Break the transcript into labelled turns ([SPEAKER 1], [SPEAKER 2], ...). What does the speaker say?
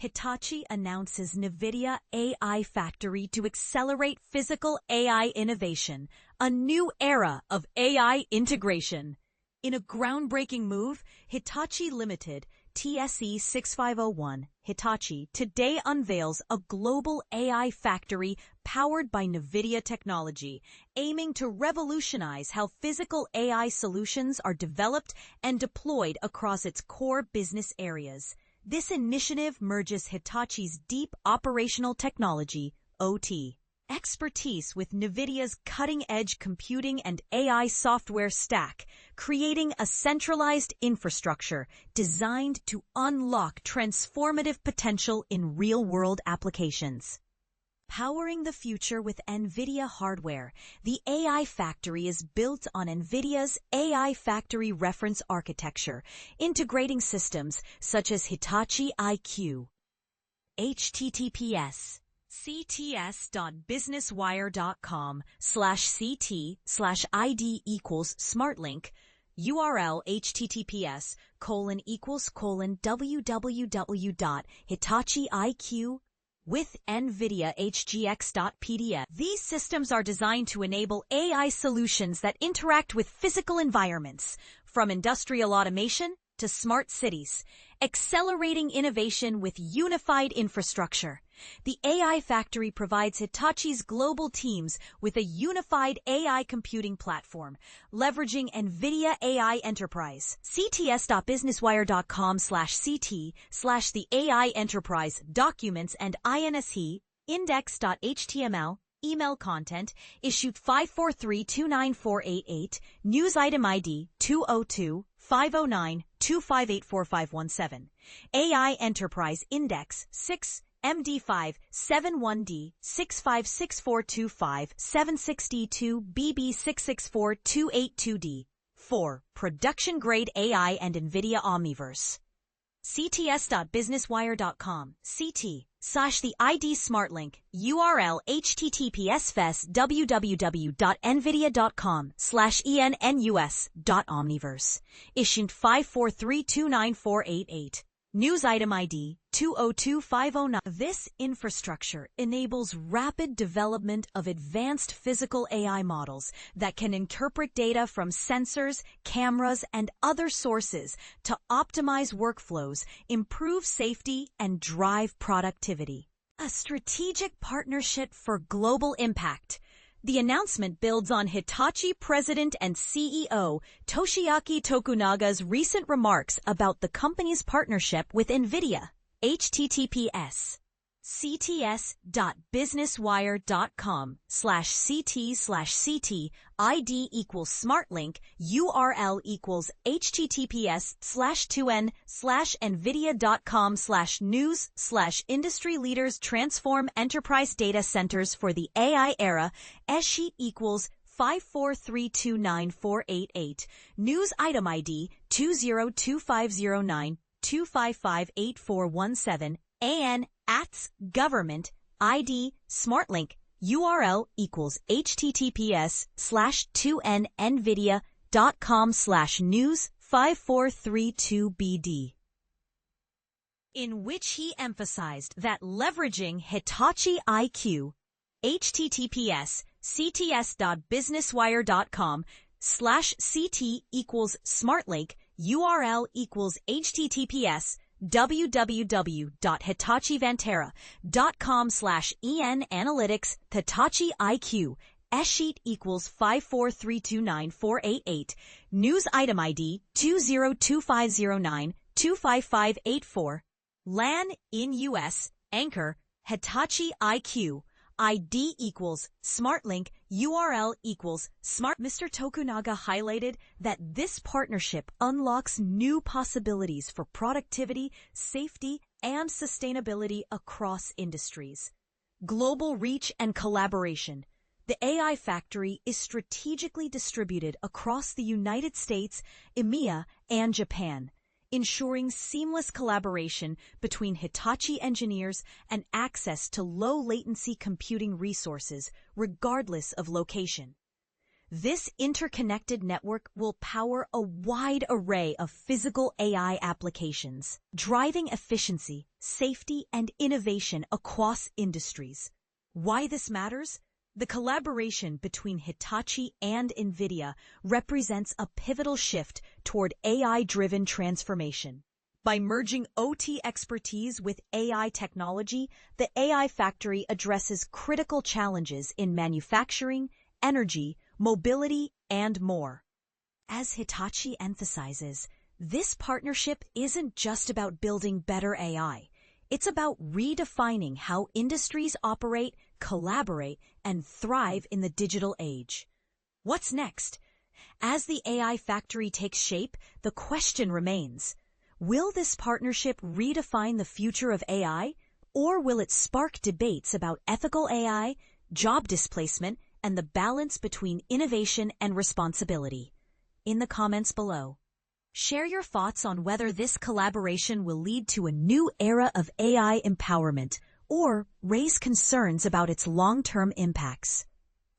[SPEAKER 1] Hitachi announces NVIDIA AI Factory to accelerate physical AI innovation, a new era of AI integration. In a groundbreaking move, Hitachi Limited, TSE 6501, Hitachi, today unveils a global AI factory powered by NVIDIA technology, aiming to revolutionize how physical AI solutions are developed and deployed across its core business areas. This initiative merges Hitachi's deep operational technology, OT, expertise with NVIDIA's cutting-edge computing and AI software stack, creating a centralized infrastructure designed to unlock transformative potential in real-world applications. Powering the future with NVIDIA hardware, the AI Factory is built on NVIDIA's AI Factory reference architecture, integrating systems such as Hitachi IQ. https cts.businesswire.com/ct/id equals smartlink URL https://www.hitachIQ with NVIDIA HGX.PDF. These systems are designed to enable AI solutions that interact with physical environments, from industrial automation to smart cities, accelerating innovation with unified infrastructure. The AI Factory provides Hitachi's global teams with a unified AI computing platform, leveraging NVIDIA AI Enterprise. cts.businesswire.com/ct/the AI Enterprise documents and INSHE index.html email content issued 543294888 news item ID 202-509-2584517 AI Enterprise Index 6 MD5 71D 656425 762 BB 664282D 4 Production Grade AI and NVIDIA Omniverse. cts.businesswire.com ct/the ID SmartLink URL https://www.nvidia.com/ennus.omniverse issued 543294888 news item ID 202509. This infrastructure enables rapid development of advanced physical AI models that can interpret data from sensors, cameras, and other sources to optimize workflows, improve safety, and drive productivity. A strategic partnership for global impact. The announcement builds on Hitachi President and CEO Toshiaki Tokunaga's recent remarks about the company's partnership with NVIDIA. https cts.businesswire.com/ct/ct ID equals smartlink URL equals https://2n/nvidia.com/news/industry leaders transform enterprise data centers for the AI era sheet equals 543294888 news item ID 2025092558417 AN ATS government ID smartlink URL equals https://2n/nvidia.com/news5432bd, in which he emphasized that leveraging Hitachi IQ. https cts.businesswire.com/ct equals smartlink URL equals https://www.hitachivantara.com/en analytics Hitachi IQ sheet equals 543294888 news item ID 20250925584 LAN in US Anchor Hitachi IQ ID equals smartlink URL equals smart. Mr. Tokunaga highlighted that this partnership unlocks new possibilities for productivity, safety, and sustainability across industries. Global reach and collaboration. The AI Factory is strategically distributed across the United States, EMEA, and Japan, ensuring seamless collaboration between Hitachi engineers and access to low-latency computing resources regardless of location. This interconnected network will power a wide array of physical AI applications, driving efficiency, safety, and innovation across industries. Why this matters? The collaboration between Hitachi and NVIDIA represents a pivotal shift toward AI-driven transformation. By merging OT expertise with AI technology, the AI Factory addresses critical challenges in manufacturing, energy, mobility, and more. As Hitachi emphasizes, this partnership isn't just about building better AI. It's about redefining how industries operate, collaborate, and thrive in the digital age. What's next? As the AI Factory takes shape, the question remains, will this partnership redefine the future of AI, or will it spark debates about ethical AI, job displacement, and the balance between innovation and responsibility? In the comments below, share your thoughts on whether this collaboration will lead to a new era of AI empowerment or raise concerns about its long-term impacts.